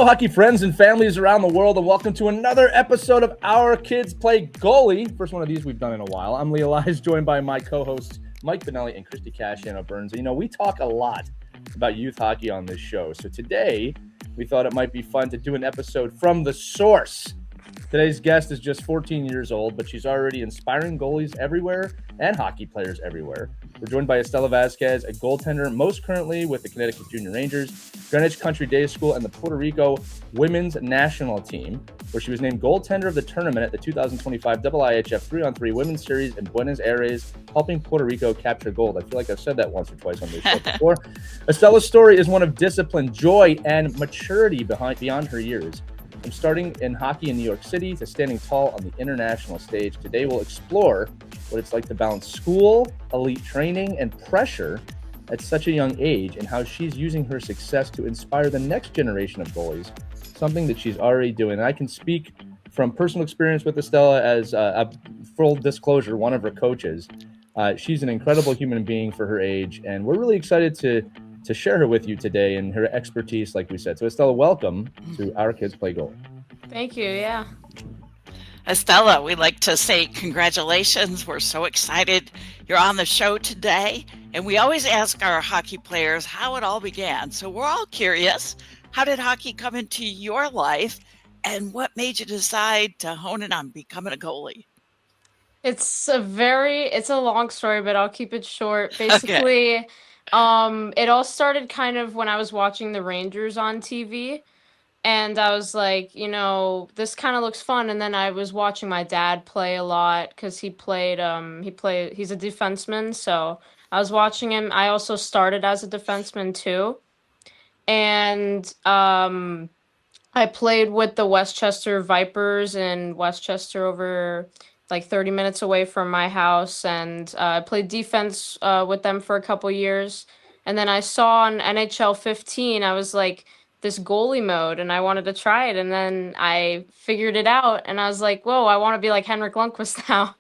Hello, hockey friends and families around the world, and welcome to another episode of Our Kids Play Goalie. First one of these we've done in a while. I'm Lee Elias, joined by my co-hosts Mike Benelli and Christy Casciano Burns. And, we talk a lot about youth hockey on this show. So today, we thought it might be fun to do an episode from the source. Today's guest is just 14 years old, but she's already inspiring goalies everywhere and hockey players everywhere. We're joined by Estela Vazquez, a goaltender, most currently with the Connecticut Junior Rangers, Greenwich Country Day School, and the Puerto Rico women's national team, where she was named goaltender of the tournament at the 2025 IIHF 3-on-3 Women's Series in Buenos Aires, helping Puerto Rico capture gold. I feel like I've said that once or twice on this show before. Estela's story is one of discipline, joy, and maturity beyond her years. From starting in hockey in New York City to standing tall on the international stage, today we'll explore what it's like to balance school, elite training, and pressure at such a young age, and how she's using her success to inspire the next generation of goalies, something that she's already doing. And I can speak from personal experience with Estela as a full disclosure, one of her coaches. She's an incredible human being for her age, and we're really excited to share her with you today and her expertise, like we said. So Estela, welcome to Our Kids Play Goalie. Thank you. Yeah. Estela, we like to say congratulations. We're so excited you're on the show today. And we always ask our hockey players how it all began. So we're all curious. How did hockey come into your life? And what made you decide to hone in on becoming a goalie? It's a long story, but I'll keep it short. Basically, it all started kind of when I was watching the Rangers on TV. And I was like, this kind of looks fun. And then I was watching my dad play a lot because he's a defenseman. So I was watching him. I also started as a defenseman too. And I played with the Westchester Vipers in Westchester, over like 30 minutes away from my house. And I played defense with them for a couple years. And then I saw on NHL 15, I was like, this goalie mode, and I wanted to try it. And then I figured it out, and I was like, whoa, I want to be like Henrik Lundqvist now.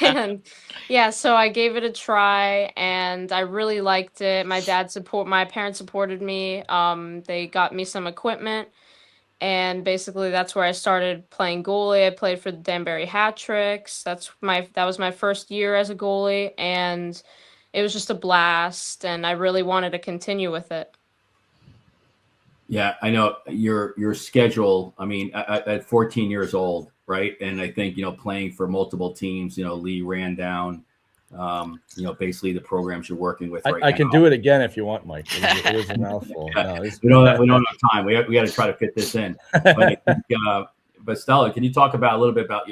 And yeah, so I gave it a try, and I really liked it. My parents supported me. They got me some equipment, and basically that's where I started playing goalie. I played for the Danbury Hat-Tricks. That was my first year as a goalie, and it was just a blast, and I really wanted to continue with it. Yeah, I know your schedule. I mean, at 14 years old, right? And I think, playing for multiple teams, Lee ran down, basically the programs you're working with right now. I can do it again if you want, Mike. It was a mouthful. Yeah. We don't have time. We got to try to fit this in. But, but Stella, can you talk about a little bit about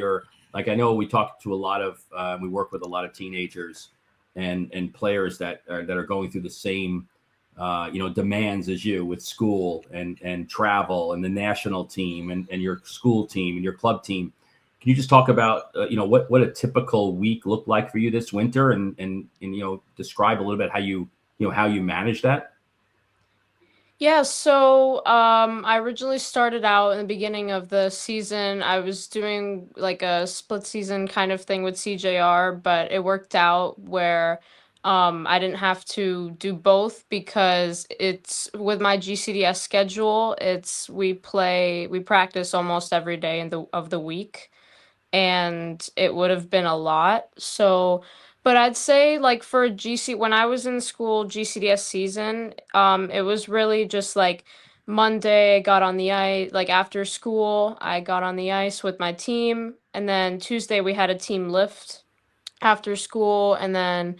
I know we talk to a lot of, we work with a lot of teenagers and players that are going through the same demands as you, with school and travel and the national team and your school team and your club team. Can you just talk about, what a typical week looked like for you this winter and describe a little bit how you manage that? Yeah, so I originally started out in the beginning of the season. I was doing like a split season kind of thing with CJR, but it worked out where I didn't have to do both, because it's with my GCDS schedule. We practice almost every day of the week, and it would have been a lot. So, but I'd say like for when I was in school GCDS season, it was really just like Monday I got on the ice, like after school, I got on the ice with my team, and then Tuesday we had a team lift after school, and then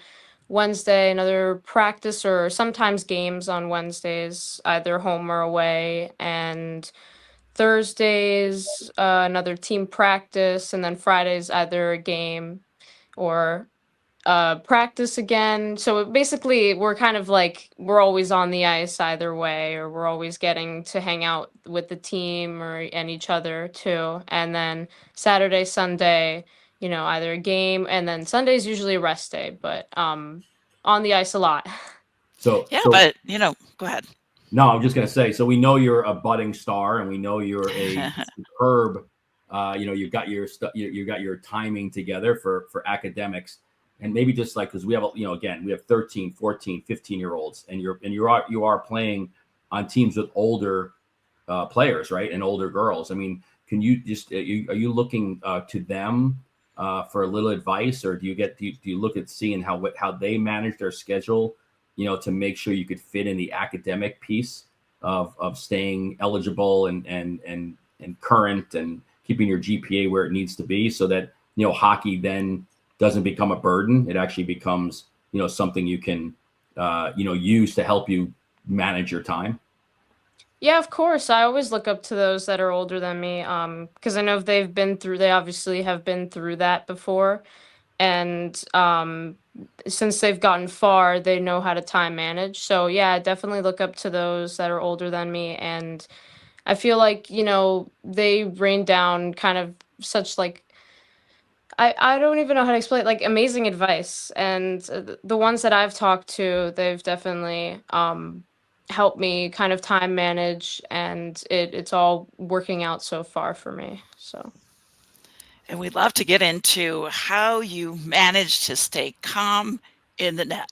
Wednesday another practice, or sometimes games on Wednesdays, either home or away, and Thursdays another team practice, and then Fridays either a game or practice again. So basically we're kind of like, we're always on the ice either way, or we're always getting to hang out with the team and each other too. And then Saturday, Sunday, either a game, and then Sunday's usually a rest day, but on the ice a lot. But go ahead. No, I'm just going to say, so we know you're a budding star, and we know you're a superb, you've got your timing together for academics, and maybe just like, because we have, we have 13, 14, 15-year-olds, and you are playing on teams with older players, right, and older girls. I mean, can you just are you looking to them for a little advice, or do you look at seeing how they manage their schedule, to make sure you could fit in the academic piece of staying eligible and current and keeping your GPA where it needs to be, so that hockey then doesn't become a burden. It actually becomes something you can use to help you manage your time. Yeah, of course. I always look up to those that are older than me, because I know if they obviously have been through that before. And since they've gotten far, they know how to time manage. So yeah, I definitely look up to those that are older than me. And I feel like, they rain down kind of such like, I don't even know how to explain it, like amazing advice. And the ones that I've talked to, they've definitely helped me kind of time manage, and it's all working out so far for me. So. And we'd love to get into how you manage to stay calm in the net.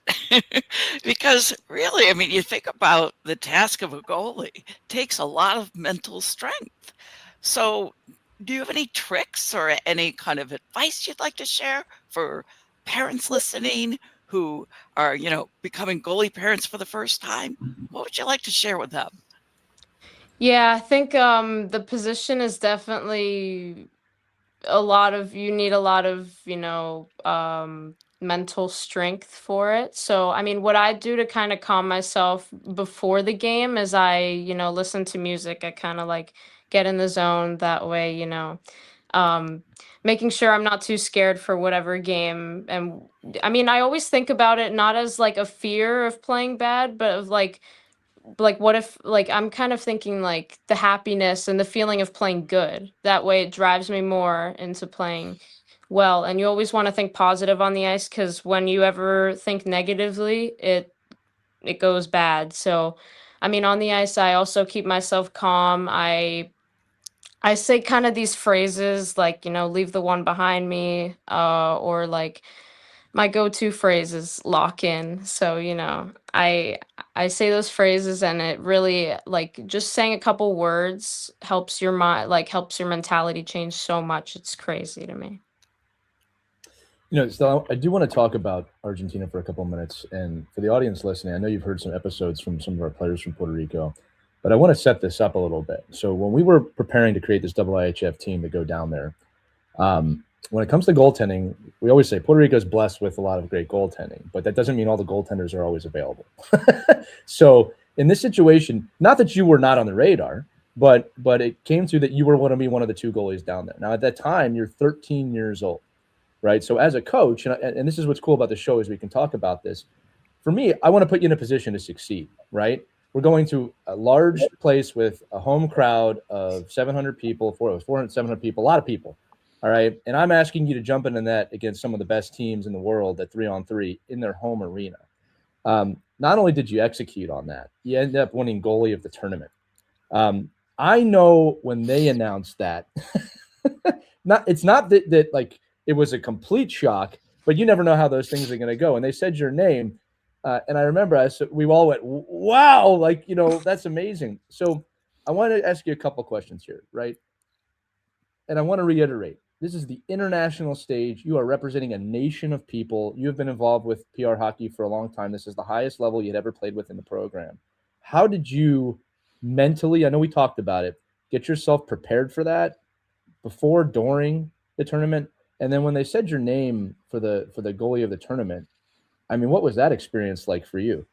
Because really, I mean, you think about the task of a goalie, takes a lot of mental strength. So do you have any tricks or any kind of advice you'd like to share for parents listening who are, becoming goalie parents for the first time? What would you like to share with them? Yeah, I think the position is definitely you need a lot of, mental strength for it. So, I mean, what I do to kind of calm myself before the game is I, listen to music. I kind of like get in the zone that way, um, making sure I'm not too scared for whatever game. And I mean, I always think about it not as like a fear of playing bad, but of like what if, like, I'm kind of thinking like the happiness and the feeling of playing good. That way it drives me more into playing well. And you always want to think positive on the ice, because when you ever think negatively, it goes bad. So I mean, on the ice I also keep myself calm. I say kind of these phrases like, leave the one behind me, or like my go-to phrase is lock in. So, I say those phrases, and it really, like, just saying a couple words helps your mind, like helps your mentality change so much. It's crazy to me. So I do want to talk about Argentina for a couple of minutes. And for the audience listening, I know you've heard some episodes from some of our players from Puerto Rico, but I want to set this up a little bit. So when we were preparing to create this IIHF team to go down there, when it comes to goaltending, we always say Puerto Rico is blessed with a lot of great goaltending, but that doesn't mean all the goaltenders are always available. So in this situation, not that you were not on the radar, but it came to that you were going to be one of the two goalies down there. Now, at that time, you're 13 years old. Right. So as a coach, and this is what's cool about the show is we can talk about this. For me, I want to put you in a position to succeed. Right. We're going to a large place with a home crowd of 700 people, 400, 700 people, a lot of people. All right. And I'm asking you to jump in the net against some of the best teams in the world at 3-on-3 in their home arena. Not only did you execute on that, you ended up winning goalie of the tournament. I know when they announced that, it's not that like, it was a complete shock, but you never know how those things are going to go. And they said your name, and I remember we all went, wow, like, that's amazing. So I want to ask you a couple questions here, right? And I want to reiterate, this is the international stage. You are representing a nation of people. You have been involved with PR hockey for a long time. This is the highest level you'd ever played with in the program. How did you mentally, I know we talked about it, get yourself prepared for that before, during the tournament? And then when they said your name for the goalie of the tournament, I mean, what was that experience like for you?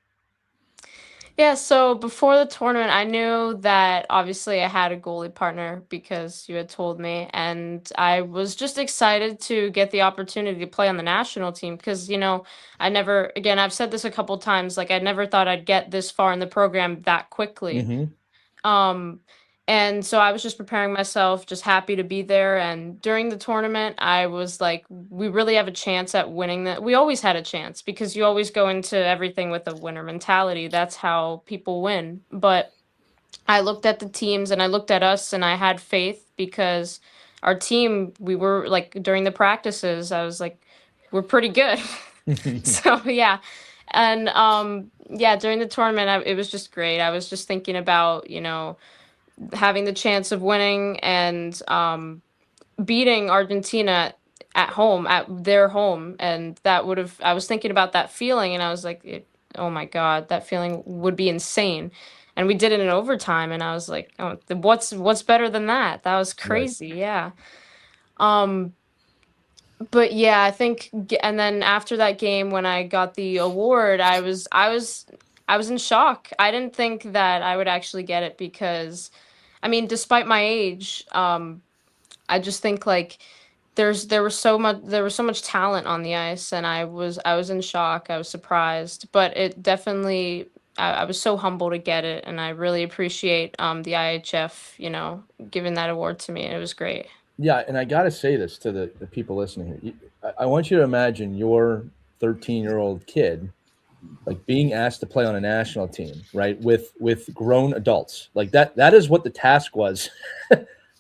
Yeah, so before the tournament, I knew that obviously I had a goalie partner because you had told me, and I was just excited to get the opportunity to play on the national team because, again, I've said this a couple times, like I never thought I'd get this far in the program that quickly. Mm-hmm. And so I was just preparing myself, just happy to be there. And during the tournament, I was like, we really have a chance at winning that. We always had a chance because you always go into everything with a winner mentality. That's how people win. But I looked at the teams and I looked at us and I had faith because our team, we were like during the practices, I was like, we're pretty good. So yeah. And yeah, during the tournament, it was just great. I was just thinking about, having the chance of winning and beating Argentina at their home, and that would have. I was thinking about that feeling, and I was like, oh my God, that feeling would be insane. And we did it in overtime, and I was like, oh, what's better than that? That was Right. crazy, yeah. Um, but yeah, and then after that game, when I got the award, I was in shock. I didn't think that I would actually get it because, I mean, despite my age, I just think like there was so much talent on the ice, and I was in shock. I was surprised, but it definitely I was so humble to get it, and I really appreciate the IHF, giving that award to me. It was great. Yeah, and I got to say this to the people listening here. I want you to imagine your 13-year-old kid like being asked to play on a national team, right? With grown adults. Like that is what the task was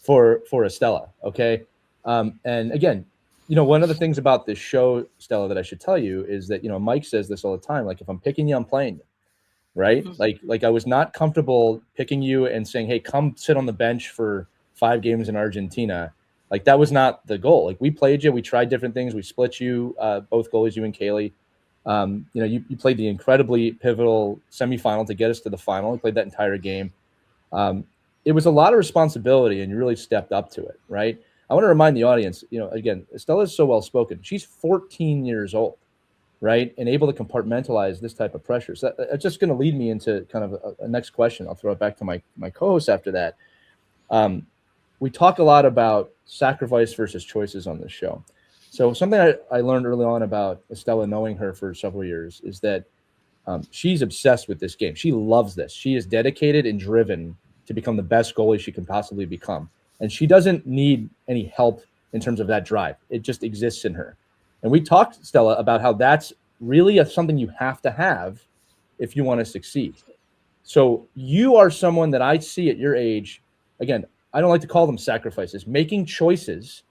for Estela, okay? And again, one of the things about this show, Stella, that I should tell you is that, Mike says this all the time, like if I'm picking you, I'm playing you, right? Like I was not comfortable picking you and saying, "Hey, come sit on the bench for 5 games in Argentina." Like that was not the goal. Like we played you, we tried different things, we split you, both goalies, you and Kaylee. You played the incredibly pivotal semifinal to get us to the final. You played that entire game. It was a lot of responsibility, and you really stepped up to it, right? I want to remind the audience, again, Estela is so well spoken. She's 14 years old, right, and able to compartmentalize this type of pressure. So that's just going to lead me into kind of a next question. I'll throw it back to my co-host after that. We talk a lot about sacrifice versus choices on this show. So something I learned early on about Estela, knowing her for several years, is that she's obsessed with this game. She loves this. She is dedicated and driven to become the best goalie she can possibly become. And she doesn't need any help in terms of that drive. It just exists in her. And we talked, Stella, about how that's really something you have to have if you want to succeed. So you are someone that I see at your age, again, I don't like to call them sacrifices, making choices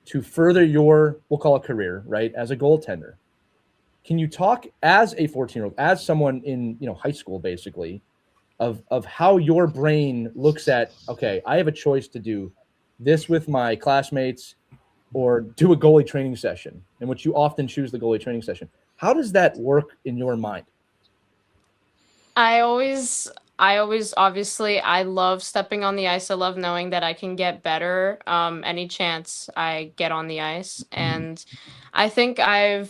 to further your, we'll call it career, right, as a goaltender. Can you talk as a 14-year-old, as someone in high school, basically, of how your brain looks at, okay, I have a choice to do this with my classmates or do a goalie training session, in which you often choose the goalie training session. How does that work in your mind? I always obviously I love stepping on the ice. I love knowing that I can get better any chance I get on the ice. And I think I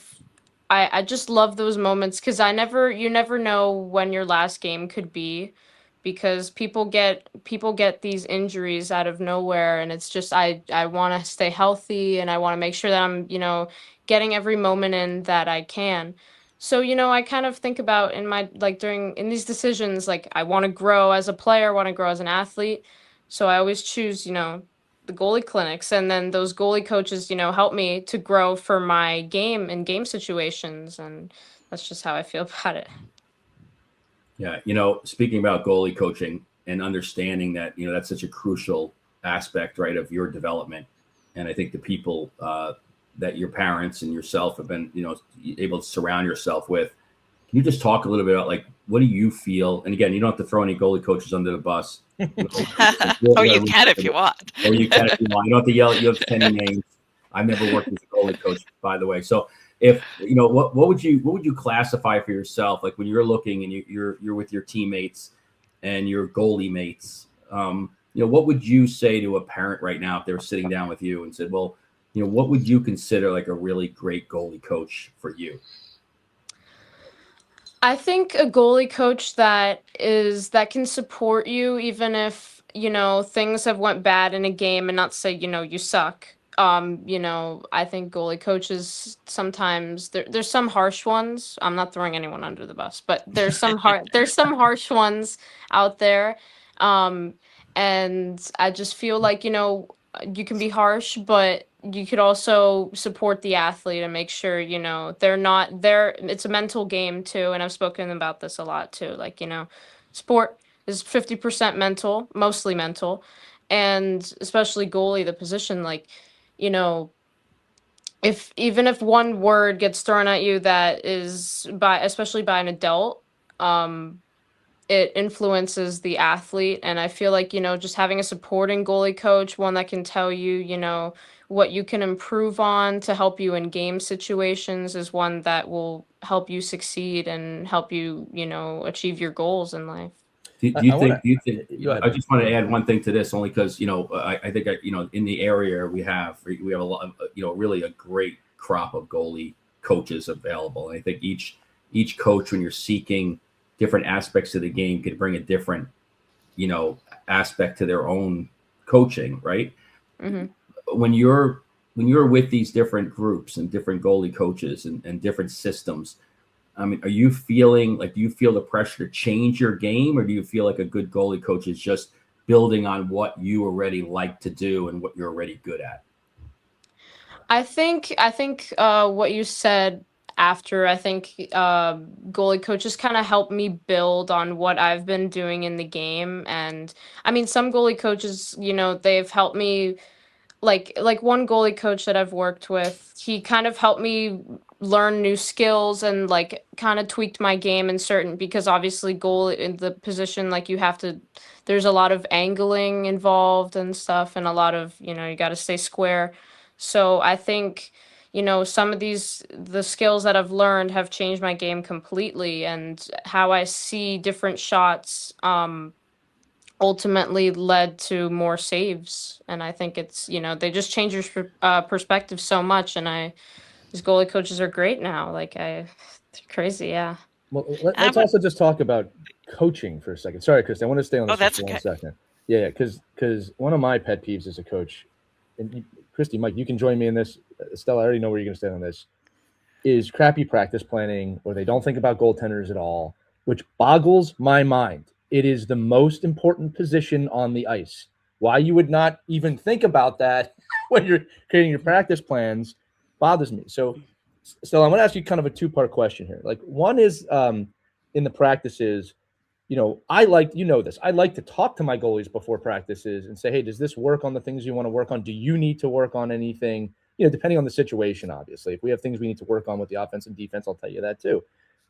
just love those moments because you never know when your last game could be, because people get these injuries out of nowhere, and it's just I want to stay healthy, and I want to make sure that I'm getting every moment in that I can. So I kind of think about in my like during in these decisions, like I want to grow as a player, I want to grow as an athlete, so I always choose the goalie clinics, and then those goalie coaches help me to grow for my game in game situations, and that's just how I feel about it. Yeah, speaking about goalie coaching and understanding that, that's such a crucial aspect, right, of your development. And I think the people that your parents and yourself have been, able to surround yourself with. Can you just talk a little bit about, like, what do you feel? And again, you don't have to throw any goalie coaches under the bus. Or you can if you want. Or you can if you want. You don't have to yell. You have 10 names. I've never worked as a goalie coach, by the way. So if what would you classify for yourself, like when you're looking and you're with your teammates and your goalie mates, what would you say to a parent right now if they were sitting down with you and said, well, what would you consider like a really great goalie coach for you? I think a goalie coach that can support you even if things have went bad in a game, and not say you suck. I think goalie coaches sometimes there's some harsh ones. I'm not throwing anyone under the bus, but there's some harsh ones out there. And I just feel like you can be harsh, but you could also support the athlete and make sure they're not there. It's a mental game too, and I've spoken about this a lot too. Like sport is 50% mental, mostly mental, and especially goalie, the position, like if one word gets thrown at you that is especially by an adult, it influences the athlete. And I feel like, just having a supporting goalie coach, one that can tell you, what you can improve on to help you in game situations, is one that will help you succeed and help you, achieve your goals in life. Do you think? Go ahead. I just want to add one thing to this, only because I think in the area we have a lot of really a great crop of goalie coaches available. And I think each coach, when you're seeking different aspects of the game, could bring a different aspect to their own coaching, right? Mm-hmm. When you're with these different groups and different goalie coaches and different systems, I mean, do you feel the pressure to change your game, or do you feel like a good goalie coach is just building on what you already like to do and what you're already good at? I think what you said after, I think goalie coaches kind of help me build on what I've been doing in the game. And I mean, some goalie coaches, they've helped me, like one goalie coach that I've worked with, he kind of helped me learn new skills and like kind of tweaked my game in certain, because obviously goal in the position, like there's a lot of angling involved and stuff, and a lot of, you got to stay square. So I think, some of the skills that I've learned have changed my game completely, and how I see different shots, ultimately led to more saves. And I think it's, they just change your perspective so much. And these goalie coaches are great now. They're crazy. Yeah. Well, let's also just talk about coaching for a second. Sorry, Chris, I want to stay on this for 1 second. Yeah, because one of my pet peeves as a coach, and Christy, Mike, you can join me in this. Estella, I already know where you're going to stand on this, is crappy practice planning, or they don't think about goaltenders at all, which boggles my mind. It is the most important position on the ice. Why you would not even think about that when you're creating your practice plans bothers me. So I'm going to ask you kind of a two-part question here. Like, one is in the practices, I like to talk to my goalies before practices and say, hey, does this work on the things you want to work on? Do you need to work on anything? Depending on the situation, obviously. If we have things we need to work on with the offense and defense, I'll tell you that too.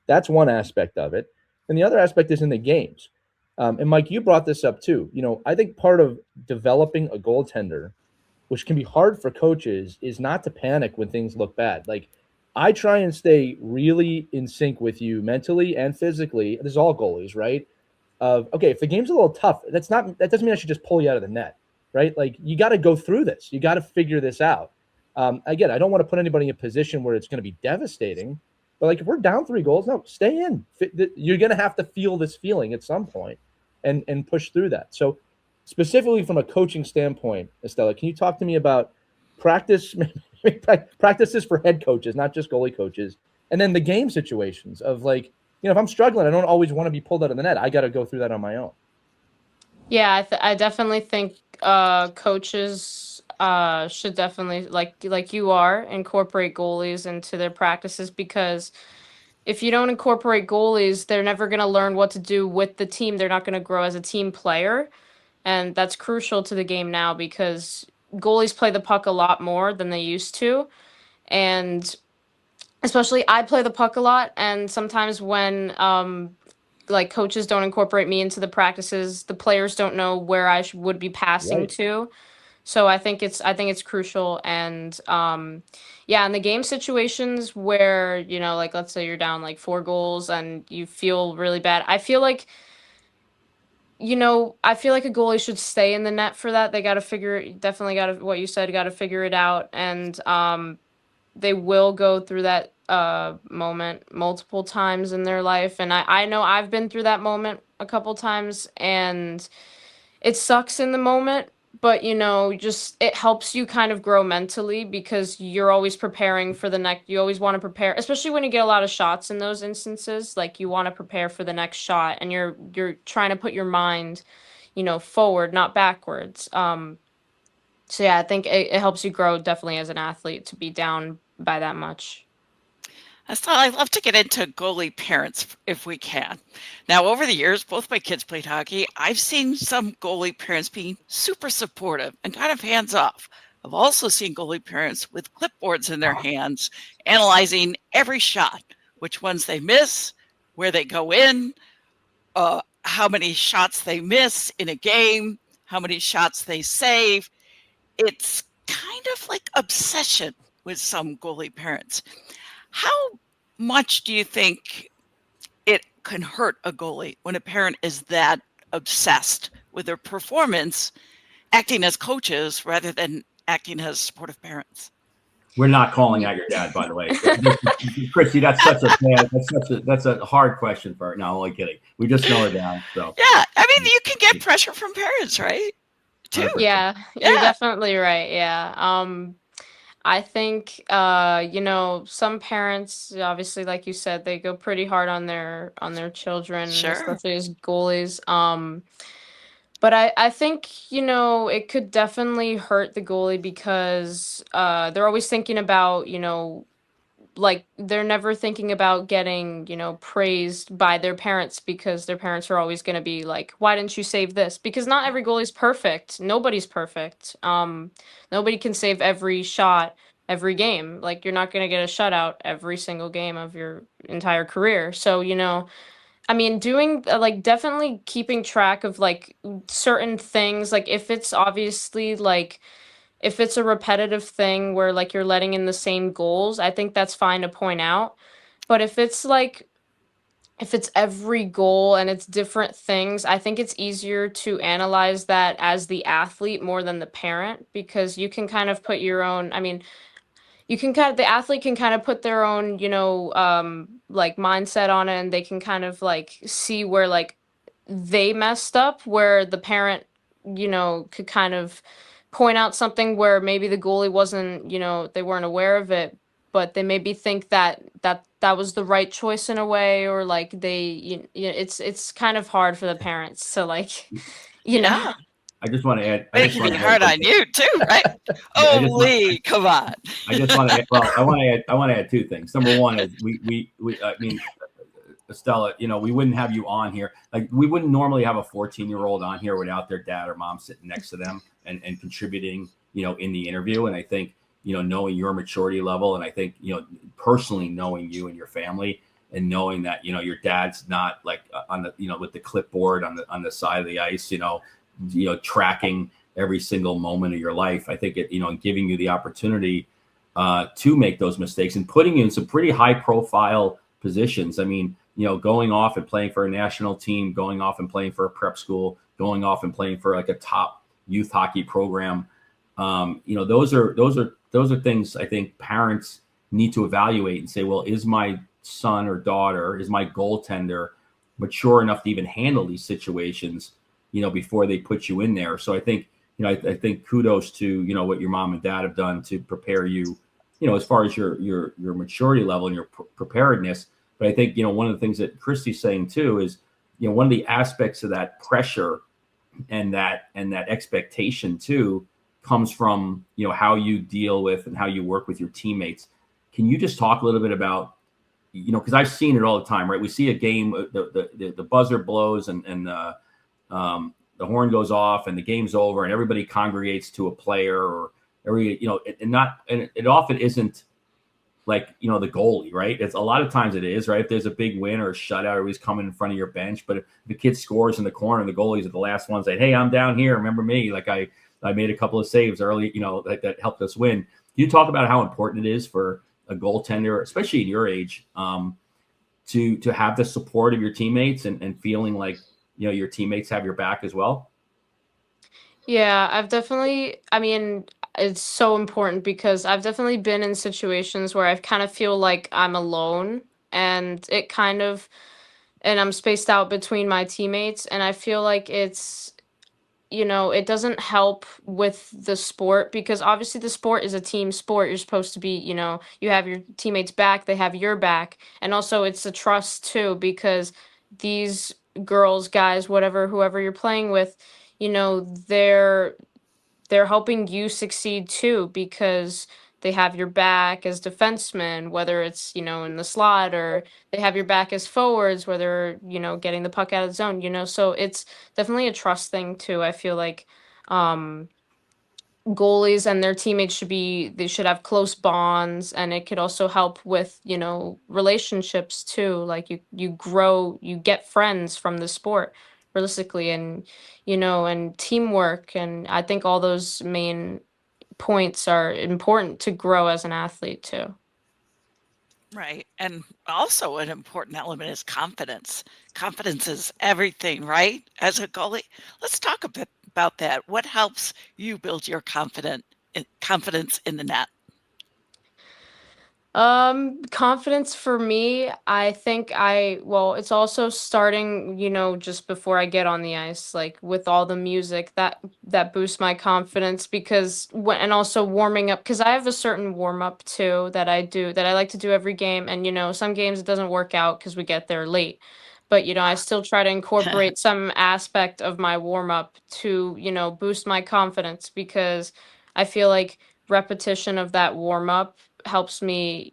That's one aspect of it. And the other aspect is in the games. And Mike, you brought this up too. I think part of developing a goaltender, which can be hard for coaches, is not to panic when things look bad. Like, I try and stay really in sync with you mentally and physically. This is all goalies, right? Okay, if the game's a little tough, that doesn't mean I should just pull you out of the net, right? Like, you got to go through this. You got to figure this out. Again, I don't want to put anybody in a position where it's going to be devastating, but like, if we're down 3 goals, no, stay in. You're going to have to feel this feeling at some point and push through that. So specifically from a coaching standpoint, Estella, can you talk to me about practices for head coaches, not just goalie coaches, and then the game situations of, like, if I'm struggling, I don't always want to be pulled out of the net. I got to go through that on my own. Yeah, I definitely think coaches should definitely, like you are, incorporate goalies into their practices, because if you don't incorporate goalies, they're never going to learn what to do with the team. They're not going to grow as a team player. And that's crucial to the game now, because goalies play the puck a lot more than they used to. And especially I play the puck a lot. And sometimes when coaches don't incorporate me into the practices, the players don't know where I would be passing to. So I think it's crucial. And in the game situations where, let's say you're down like 4 goals and you feel really bad, I feel like a goalie should stay in the net for that. They got to what you said, got to figure it out. And they will go through that moment multiple times in their life. And I know I've been through that moment a couple times, and it sucks in the moment, but just it helps you kind of grow mentally, because you're always preparing for the next. You always want to prepare, especially when you get a lot of shots in those instances. Like, you want to prepare for the next shot, and you're trying to put your mind, forward, not backwards. So yeah, I think it helps you grow definitely as an athlete to be down by that much. I'd love to get into goalie parents if we can. Now, over the years, both my kids played hockey. I've seen some goalie parents being super supportive and kind of hands off. I've also seen goalie parents with clipboards in their hands, analyzing every shot, which ones they miss, where they go in, how how many shots they miss in a game, how many shots they save. It's kind of like obsession with some goalie parents. How much do you think it can hurt a goalie when a parent is that obsessed with their performance, acting as coaches rather than acting as supportive parents? We're not calling out your dad, by the way. Christy, that's a hard question for her. No, I'm only kidding. We just know her dad. So yeah, I mean, you can get pressure from parents, right? Too. Yeah, you're definitely right. Yeah. I think some parents, obviously, like you said, they go pretty hard on their children, especially as goalies. But I think, it could definitely hurt the goalie because they're always thinking about, like they're never thinking about getting, praised by their parents because their parents are always going to be like, why didn't you save this? Because not every goalie's perfect. Nobody's perfect. Nobody can save every shot every game. Like you're not going to get a shutout every single game of your entire career. So, I mean, doing like definitely keeping track of like certain things, like if it's obviously like if it's a repetitive thing where like you're letting in the same goals, I think that's fine to point out. But if it's every goal and it's different things, I think it's easier to analyze that as the athlete more than the parent because you can kind of put your own, I mean, the athlete can kind of put their own, like mindset on it and they can kind of like see where like they messed up, where the parent, could kind of point out something where maybe the goalie wasn't, they weren't aware of it, but they maybe think that was the right choice in a way, or like it's kind of hard for the parents to like, know. I just want to add. Making it hard on you too, right? Oh, Lee, come on. I just want to. Well, I want to add two things. Number one is we. I mean, Estela, we wouldn't have you on here. Like we wouldn't normally have a 14-year-old on here without their dad or mom sitting next to them and contributing, in the interview. And I think, knowing your maturity level, and I think, personally knowing you and your family, and knowing that, your dad's not like on the, with the clipboard on the side of the ice, tracking every single moment of your life. I think it, and giving you the opportunity to make those mistakes and putting you in some pretty high profile positions. I mean, going off and playing for a national team, going off and playing for a prep school, going off and playing for like a top youth hockey program. Those are things I think parents need to evaluate and say, well, is my son or daughter, is my goaltender mature enough to even handle these situations, before they put you in there. So I think, I think kudos to, what your mom and dad have done to prepare you, as far as your maturity level and your preparedness. But I think, one of the things that Christy's saying too is, one of the aspects of that pressure and that expectation too comes from, how you deal with and how you work with your teammates. Can you just talk a little bit about, because I've seen it all the time, right? We see a game, the buzzer blows and the horn goes off and the game's over and everybody congregates to a player or and it often isn't like, the goalie, right? It's a lot of times it is, right? If there's a big win or a shutout, everybody's coming in front of your bench, but if the kid scores in the corner and the goalies are the last ones that, hey, I'm down here. Remember me? Like I made a couple of saves early, that helped us win. Can you talk about how important it is for a goaltender, especially in your age, to have the support of your teammates and feeling like, your teammates have your back as well? Yeah, I mean, it's so important because I've definitely been in situations where I kind of feel like I'm alone and and I'm spaced out between my teammates. And I feel like it's, it doesn't help with the sport because obviously the sport is a team sport. You're supposed to be, you have your teammates back, they have your back. And also it's a trust too, because these girls, guys, whoever you're playing with, they're helping you succeed too because they have your back as defensemen, whether it's, in the slot, or they have your back as forwards, whether, getting the puck out of the zone, so it's definitely a trust thing too. I feel like goalies and their teammates they should have close bonds, and it could also help with, relationships too. Like you grow, you get friends from the sport. realistically, and and teamwork, and I think all those main points are important to grow as an athlete too. Right. And also an important element is confidence. Confidence is everything, right? As a goalie. Let's talk a bit about that. What helps you build your confidence in the net? Confidence for me, I think well, it's also starting, just before I get on the ice, like with all the music that boosts my confidence, because and also warming up, because I have a certain warm up too that I do, that I like to do every game. And some games it doesn't work out because we get there late. But I still try to incorporate some aspect of my warm up to, boost my confidence, because I feel like repetition of that warm up helps me,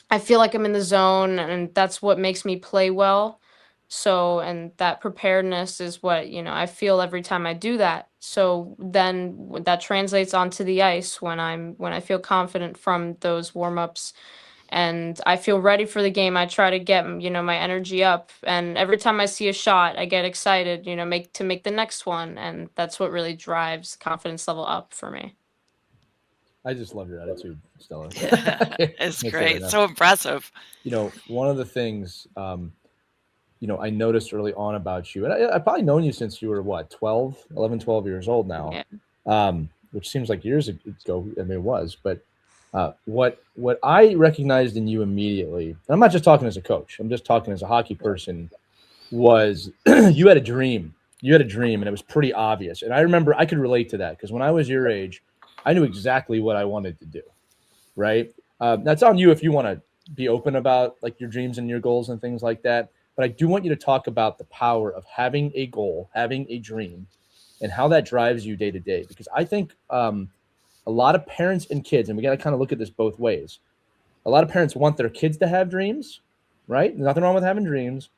I feel like I'm in the zone, and that's what makes me play well. So, and that preparedness is what, I feel every time I do that. So then that translates onto the ice when I feel confident from those warm-ups and I feel ready for the game. I try to get, my energy up, and every time I see a shot, I get excited, make the next one, and that's what really drives confidence level up for me. I just love your attitude, Stella. It's great. So impressive. One of the things, I noticed early on about you, and I've probably known you since you were, 11, 12 years old now, which seems like years ago. I mean, it was. But what I recognized in you immediately, and I'm not just talking as a coach, I'm just talking as a hockey person, was you had a dream. You had a dream, and it was pretty obvious. And I remember I could relate to that, because when I was your age, I knew exactly what I wanted to do, right? That's on you if you want to be open about like your dreams and your goals and things like that. But I do want you to talk about the power of having a goal, having a dream, and how that drives you day to day. Because I think a lot of parents and kids, and we got to kind of look at this both ways. A lot of parents want their kids to have dreams, right? There's nothing wrong with having dreams.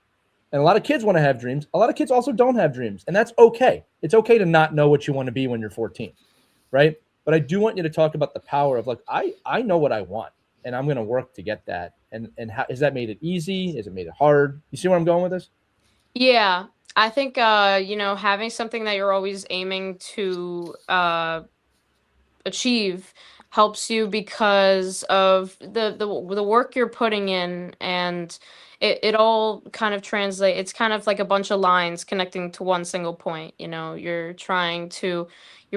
And a lot of kids want to have dreams. A lot of kids also don't have dreams. And that's okay. It's okay to not know what you want to be when you're 14, right? But I do want you to talk about the power of like, I know what I want, and I'm going to work to get that. And how has that made it easy? Has it made it hard? You see where I'm going with this? Yeah, I think having something that you're always aiming to achieve helps you because of the work you're putting in, and it all kind of translate. It's kind of like a bunch of lines connecting to one single point. You're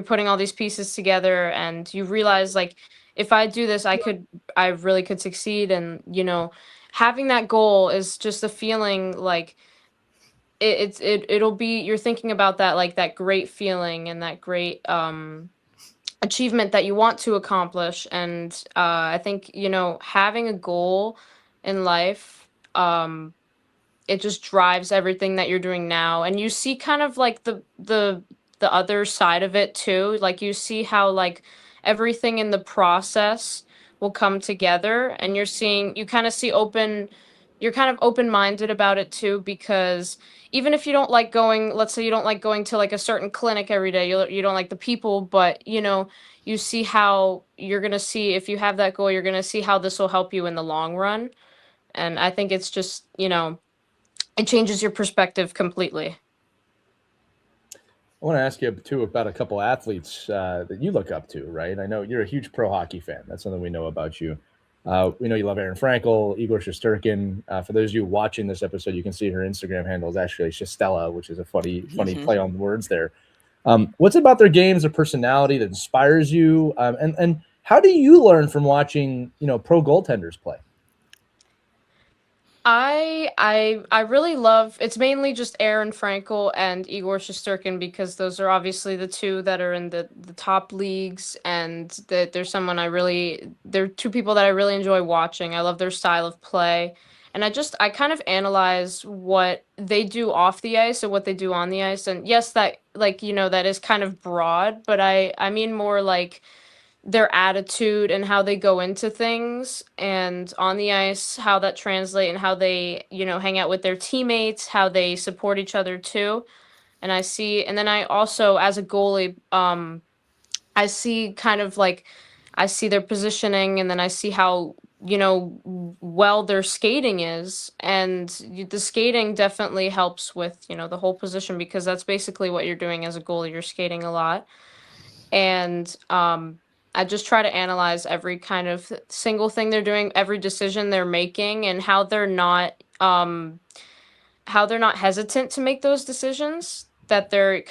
putting all these pieces together, and you realize, like, if I do this, I really could succeed. And having that goal is just a feeling like it'll be, you're thinking about that, like that great feeling and that great achievement that you want to accomplish. And I think having a goal in life, it just drives everything that you're doing now. And you see kind of like the other side of it too. Like you see how like everything in the process will come together, and you kind of see you're kind of open-minded about it too, because even if you don't like going, let's say you don't like going to like a certain clinic every day, you don't like the people, but you see how you're going to see, if you have that goal, you're going to see how this will help you in the long run. And I think it's just, it changes your perspective completely. I want to ask you too about a couple athletes that you look up to, right? I know you're a huge pro hockey fan. That's something we know about you. We know you love Aaron Frankel, Igor Shesterkin. For those of you watching this episode, you can see her Instagram handle is actually Shestella, which is a funny play on words there. What's about their games, their personality that inspires you? And how do you learn from watching, pro goaltenders play? I really love, it's mainly just Aaron Frankel and Igor Shesterkin, because those are obviously the two that are in the top leagues, and that they're two people that I really enjoy watching. I love their style of play. And I kind of analyze what they do off the ice and what they do on the ice. And yes, that, like, that is kind of broad, but I mean more like their attitude and how they go into things, and on the ice how that translate, and how they hang out with their teammates, how they support each other too. And then I also, as a goalie, I see kind of like, I see their positioning, and then I see how well their skating is. And the skating definitely helps with, the whole position, because that's basically what you're doing as a goalie. You're skating a lot. And I just try to analyze every kind of single thing they're doing, every decision they're making, and how they're not hesitant to make those decisions, that they're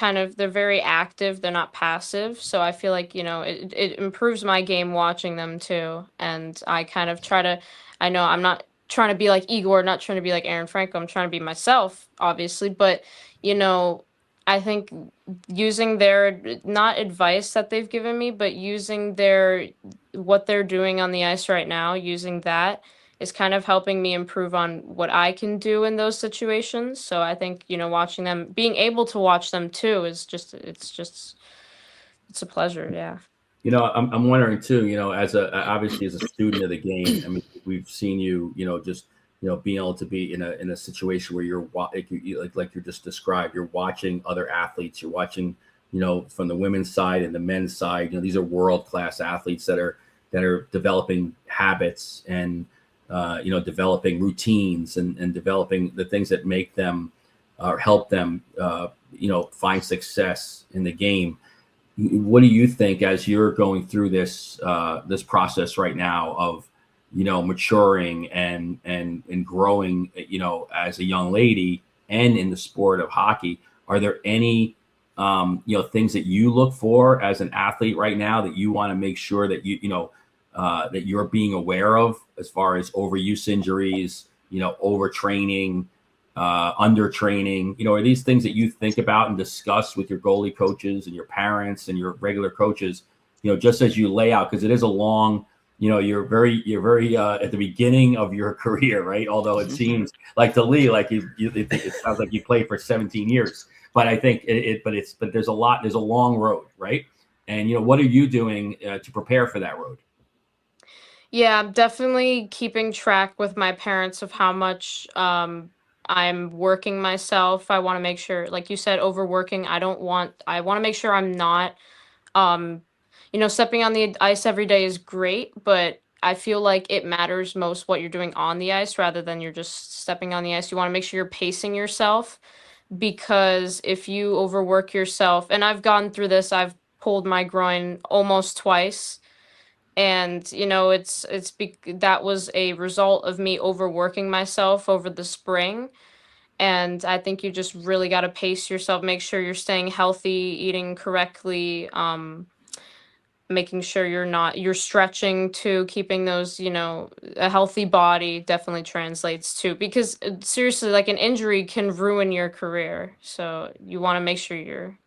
very active, they're not passive. So I feel like, it improves my game watching them too. And I kind of try to, I know I'm not trying to be like Igor, not trying to be like Aaron Franco, I'm trying to be myself, obviously. But, I think using their, not advice that they've given me, but using what they're doing on the ice right now, using that is kind of helping me improve on what I can do in those situations. So I think, watching them, being able to watch them too is it's a pleasure. Yeah. I'm wondering too, obviously as a student of the game, I mean, we've seen you, just, being able to be in a situation where like you just described, you're watching other athletes, you're watching, from the women's side and the men's side, these are world-class athletes that are developing habits and, developing routines and developing the things that make them or help them, find success in the game. What do you think as you're going through this process right now of, maturing and growing, as a young lady and in the sport of hockey? Are there any, things that you look for as an athlete right now that you want to make sure that that you're being aware of, as far as overuse injuries, overtraining, undertraining? Are these things that you think about and discuss with your goalie coaches and your parents and your regular coaches, just as you lay out? Because it is a long, you're very at the beginning of your career, right? Although it seems like to Lee, like it sounds like you played for 17 years, but I think but there's a long road, right? And what are you doing to prepare for that road? Yeah, I'm definitely keeping track with my parents of how much I'm working myself. I want to make sure, like you said, overworking. I want to make sure I'm not, um, stepping on the ice every day is great, but I feel like it matters most what you're doing on the ice rather than you're just stepping on the ice. You want to make sure you're pacing yourself, because if you overwork yourself, and I've gone through this, I've pulled my groin almost twice. And that was a result of me overworking myself over the spring. And I think you just really got to pace yourself, make sure you're staying healthy, eating correctly, making sure you're stretching too, keeping those, a healthy body definitely translates too, because seriously, like, an injury can ruin your career. So you want to make sure you're.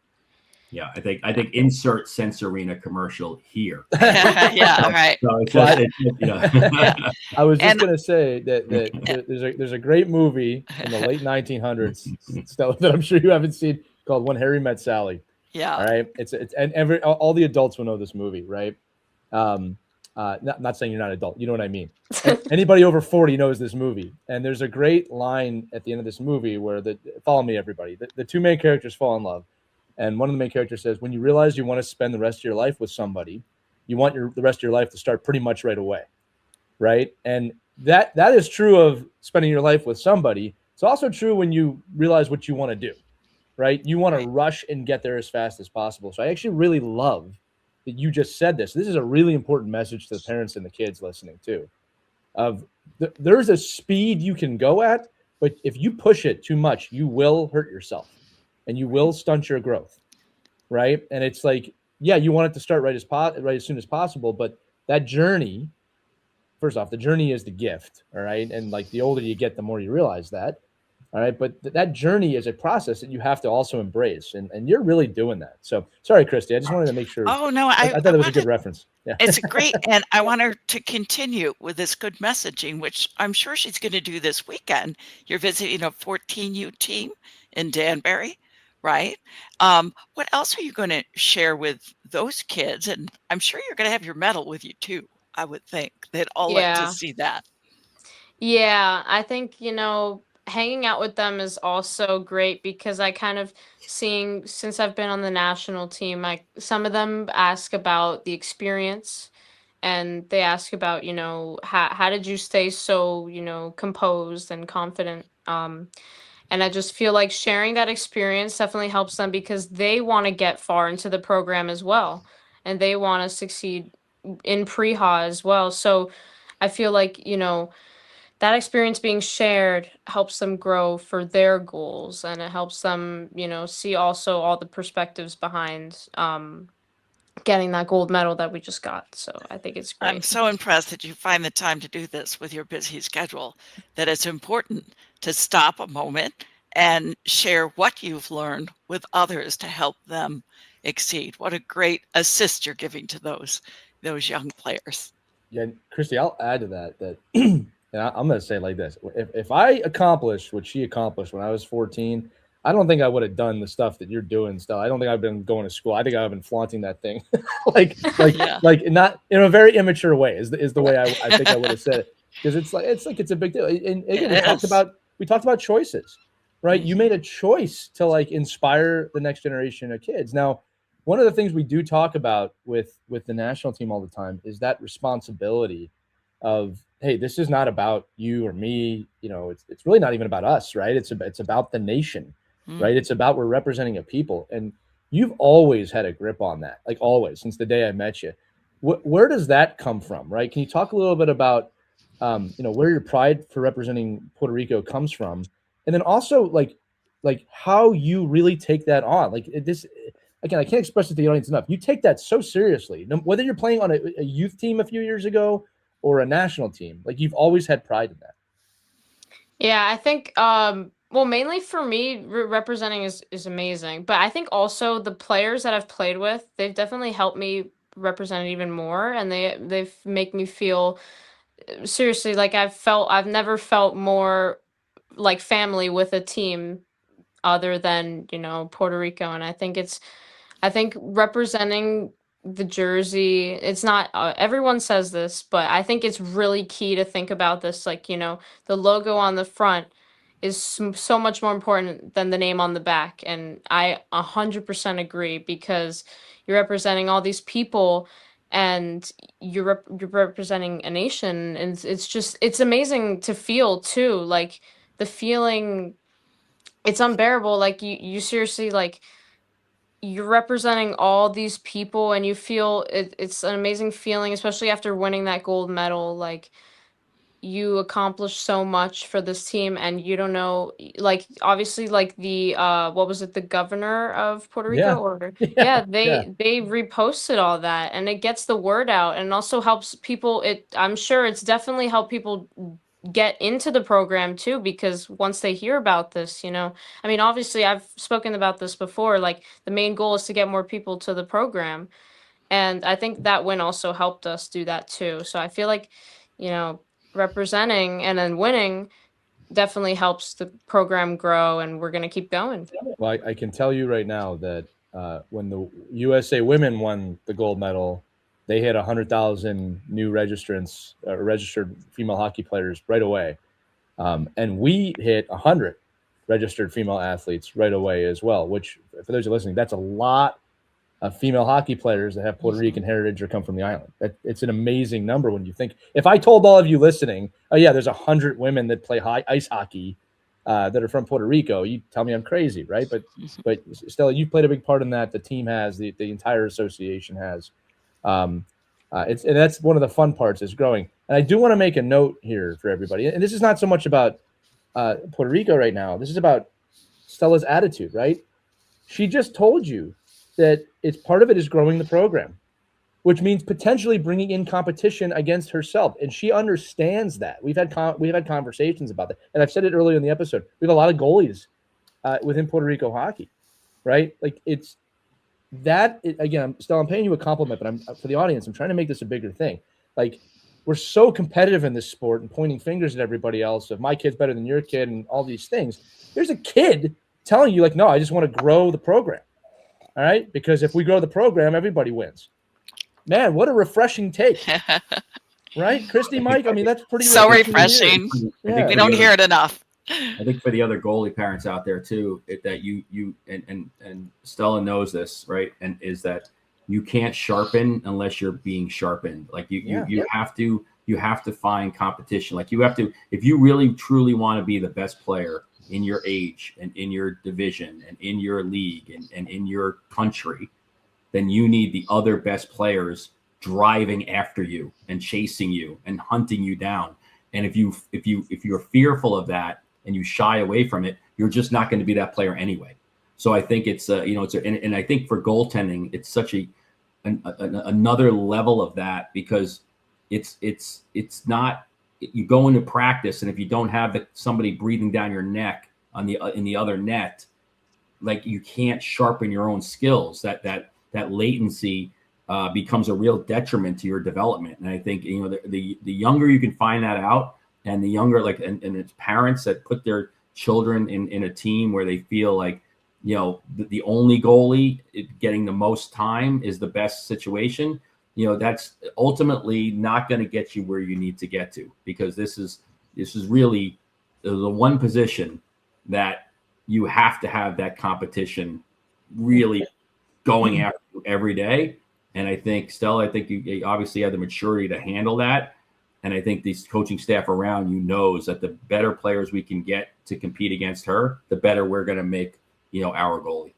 Yeah, I think insert Sensorina commercial here. Yeah, right. So it's just, I was just gonna say that there's a great movie in the late 1900s, Stella, that I'm sure you haven't seen, called When Harry Met Sally. Yeah. All right. It's and all the adults will know this movie, right? Not saying you're not an adult, you know what I mean. Anybody over 40 knows this movie. And there's a great line at the end of this movie where follow me, everybody. The two main characters fall in love. And one of the main characters says, when you realize you want to spend the rest of your life with somebody, you want the rest of your life to start pretty much right away, right? And that is true of spending your life with somebody. It's also true when you realize what you want to do, right? You want to rush and get there as fast as possible. So I actually really love that you just said this. This is a really important message to the parents and the kids listening too. There's a speed you can go at, but if you push it too much, you will hurt yourself. And you will stunt your growth, right? And it's like, yeah, you want it to start right as soon as possible, but that journey, first off, the journey is the gift, all right? And like, the older you get, the more you realize that, all right? But that journey is a process that you have to also embrace, and you're really doing that. So, sorry, Christy, I just wanted to make sure. Oh no, I thought it was a good reference. Yeah, it's great, and I want her to continue with this good messaging, which I'm sure she's going to do this weekend. You're visiting a 14U team in Danbury, right? What else are you going to share with those kids? And I'm sure you're going to have your medal with you too. I would think they'd all like to see that. Yeah, I think, hanging out with them is also great, because I kind of since I've been on the national team, some of them ask about the experience, and they ask about, how did you stay so, composed and confident. And I just feel like sharing that experience definitely helps them because they want to get far into the program as well. And they want to succeed in pre-ha as well. So I feel like, that experience being shared helps them grow for their goals, and it helps them, see also all the perspectives behind getting that gold medal that we just got. So I think it's I'm great. so impressed that you find the time to do this with your busy schedule, that it's important to stop a moment and share what you've learned with others to help them exceed. What a great assist you're giving to those young players. Yeah, Christy, I'll add to that and I'm going to say it like this. If I accomplished what she accomplished when I was 14, I don't think I would have done the stuff that you're doing still. I don't think I've been going to school. I think I've been flaunting that thing like not in a very immature way is the way I think I would have said it. Because it's a big deal. And again, we talked about choices, right? You made a choice to inspire the next generation of kids. Now, one of the things we do talk about with the national team all the time is that responsibility of, hey, this is not about you or me. It's really not even about us, right? It's about the nation, right? It's about we're representing a people, and you've always had a grip on that, like always since the day I met you. Where does that come from, right? Can you talk a little bit about, where your pride for representing Puerto Rico comes from, and then also like how you really take that on, this. Again, I can't express it to the audience enough. You take that so seriously, whether you're playing on a youth team a few years ago or a national team. You've always had pride in that. Yeah, I think mainly for me, representing is amazing, but I think also the players that I've played with, they've definitely helped me represent it even more, and they've make me feel seriously like I've never felt more like family with a team other than, Puerto Rico. And I think representing the jersey, it's not everyone says this, but I think it's really key to think about this. The logo on the front is so much more important than the name on the back. And I 100% agree, because you're representing all these people, and you're representing a nation. And it's amazing to feel too. Like the feeling, it's unbearable. Like you seriously, you're representing all these people, and you feel it's an amazing feeling, especially after winning that gold medal. Like you accomplished so much for this team, and you don't know, obviously, the what was it, the governor of Puerto Rico, Yeah. or Yeah. they reposted all that, and it gets the word out, and also helps people. I'm sure it's definitely helped people get into the program too, because once they hear about this, I mean, obviously I've spoken about this before, like the main goal is to get more people to the program, and I think that win also helped us do that too. So I feel like, representing and then winning definitely helps the program grow, and we're going to keep going. Well, I can tell you right now that when the USA women won the gold medal, they hit 100,000 new registrants, registered female hockey players right away. And we hit 100 registered female athletes right away as well, which, for those who are listening, that's a lot of female hockey players that have Puerto Rican heritage or come from the island. It's an amazing number when you think. If I told all of you listening, oh yeah, there's 100 women that play ice hockey that are from Puerto Rico, you tell me I'm crazy, right? But Stella, you've played a big part in that. The team has, the entire association has. And that's one of the fun parts, is growing. And I do want to make a note here for everybody. And this is not so much about Puerto Rico right now. This is about Stella's attitude, right? She just told you that it's part of it is growing the program, which means potentially bringing in competition against herself. And she understands that. We've had conversations about that. And I've said it earlier in the episode. We have a lot of goalies within Puerto Rico hockey, right? It's that, again, Stella, I'm paying you a compliment, but for the audience, I'm trying to make this a bigger thing. We're so competitive in this sport and pointing fingers at everybody else of my kid's better than your kid and all these things. There's a kid telling you, no, I just want to grow the program. All right? Because if we grow the program, everybody wins. Man, what a refreshing take. Right? Christy, Mike, I mean, that's pretty so refreshing. We don't hear it enough. I think for the other goalie parents out there too, that you and Stella knows this, right? And is that you can't sharpen unless you're being sharpened. Like you have to find competition. Like you have to, if you really truly want to be the best player in your age and in your division and in your league and in your country, then you need the other best players driving after you and chasing you and hunting you down. And if you're fearful of that and you shy away from it, you're just not going to be that player anyway. So I think it's and I think for goaltending, it's such another level of that, because it's not, you go into practice, and if you don't have somebody breathing down your neck in the other net, like you can't sharpen your own skills. That latency becomes a real detriment to your development. And I think, the younger you can find that out, and the younger, like, and it's parents that put their children in a team where they feel like, the only goalie getting the most time is the best situation. That's ultimately not going to get you where you need to get to, because this is really the one position that you have to have that competition really going after you every day. And I think, Stella, you obviously have the maturity to handle that. And I think these coaching staff around you knows that the better players we can get to compete against her, the better we're going to make, our goalie.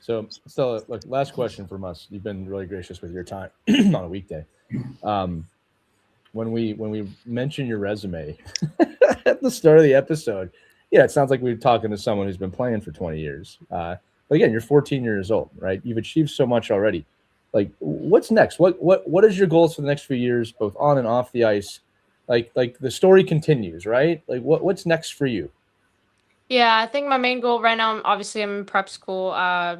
So, Stella, look, last question from us. You've been really gracious with your time on a weekday. When we mention your resume at the start of the episode, it sounds like we're talking to someone who's been playing for 20 years. But again, you're 14 years old, right? You've achieved so much already. Like, what's next? What is your goals for the next few years, both on and off the ice? Like the story continues, right? Like, what's next for you? Yeah, I think my main goal right now, obviously I'm in prep school,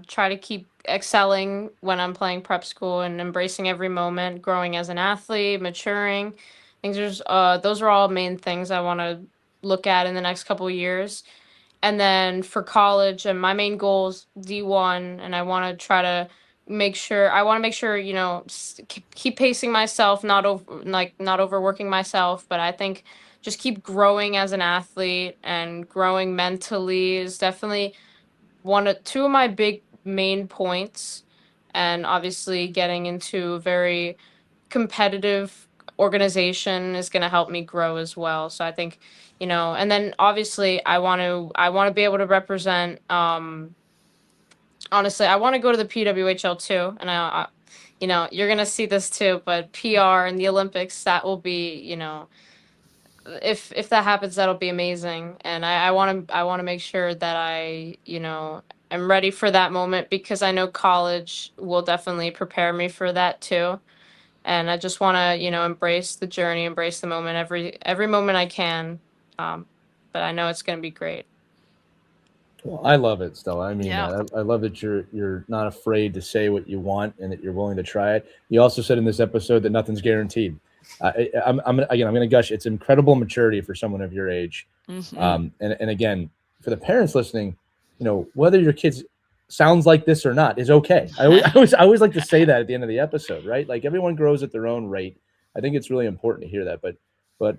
try to keep excelling when I'm playing prep school and embracing every moment, growing as an athlete, maturing. Those are all main things I want to look at in the next couple of years. And then for college, and my main goal is D1, and I want to make sure, keep pacing myself, not overworking myself, but I think just keep growing as an athlete and growing mentally is definitely two of my big main points. And obviously getting into a very competitive organization is going to help me grow as well. So I think, and then obviously I want to be able to represent, honestly, I want to go to the PWHL too. And you're going to see this too, but PR and the Olympics, that will be, if that happens, that'll be amazing. And I want to make sure that I, am ready for that moment, because I know college will definitely prepare me for that too. And I just want to, embrace the journey, embrace the moment, every moment I can. But I know it's going to be great. Well, I love it, Stella. I mean, Yeah. I love that you're not afraid to say what you want and that you're willing to try it. You also said in this episode that nothing's guaranteed. I'm going to gush. It's incredible maturity for someone of your age. Mm-hmm. And again, for the parents listening, whether your kids sounds like this or not is okay. I always like to say that at the end of the episode, right? Like, everyone grows at their own rate. I think it's really important to hear that. But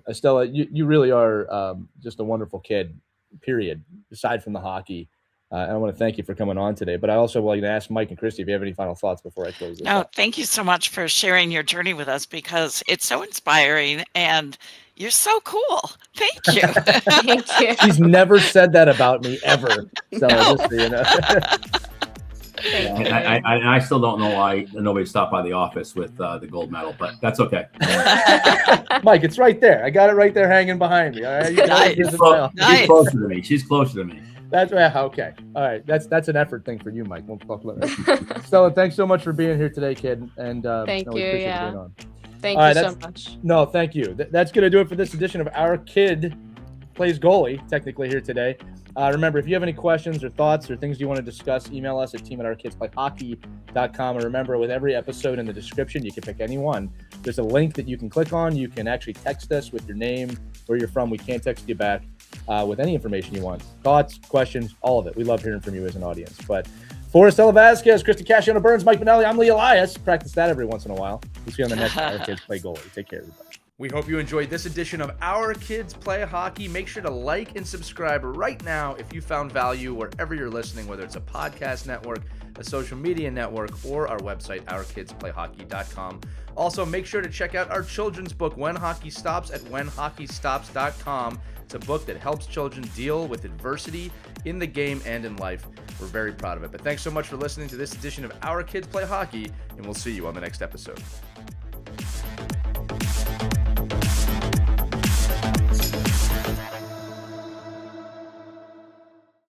Estella, you really are just a wonderful kid, period, aside from the hockey. And I want to thank you for coming on today. But I also want to ask Mike and Christy if you have any final thoughts before I close this up. Thank you so much for sharing your journey with us, because it's so inspiring and you're so cool. Thank you. Thank you. She's never said that about me ever. So No. just so you know. Thank you. And I still don't know why nobody stopped by the office with the gold medal, but that's okay. Mike, it's right there. I got it right there hanging behind me. All right. You can always Nice. visit my office. Nice. She's closer to me. She's closer to me. That's right. Okay. All right. That's an effort thing for you, Mike. We'll talk about that. Stella, thanks so much for being here today, kid. And Thank we you. appreciate Yeah. you being on. Thank All you right, so much. No, thank you. That's going to do it for this edition of Our Kid Plays Goalie, technically here today. Remember, if you have any questions or thoughts or things you want to discuss, email us at team@ourkidsplayhockey.com. And remember, with every episode in the description, you can pick any one. There's a link that you can click on. You can actually text us with your name, where you're from. We can't text you back with any information you want. Thoughts, questions, all of it. We love hearing from you as an audience. But for Estela Vazquez, Christy Casciano Burns, Mike Benelli, I'm Lee Elias. Practice that every once in a while. We'll see you on the next Our Kids Play Goalie. Take care, everybody. We hope you enjoyed this edition of Our Kids Play Hockey. Make sure to like and subscribe right now if you found value wherever you're listening, whether it's a podcast network, a social media network, or our website, ourkidsplayhockey.com. Also, make sure to check out our children's book, When Hockey Stops, at whenhockeystops.com. It's a book that helps children deal with adversity in the game and in life. We're very proud of it. But thanks so much for listening to this edition of Our Kids Play Hockey, and we'll see you on the next episode.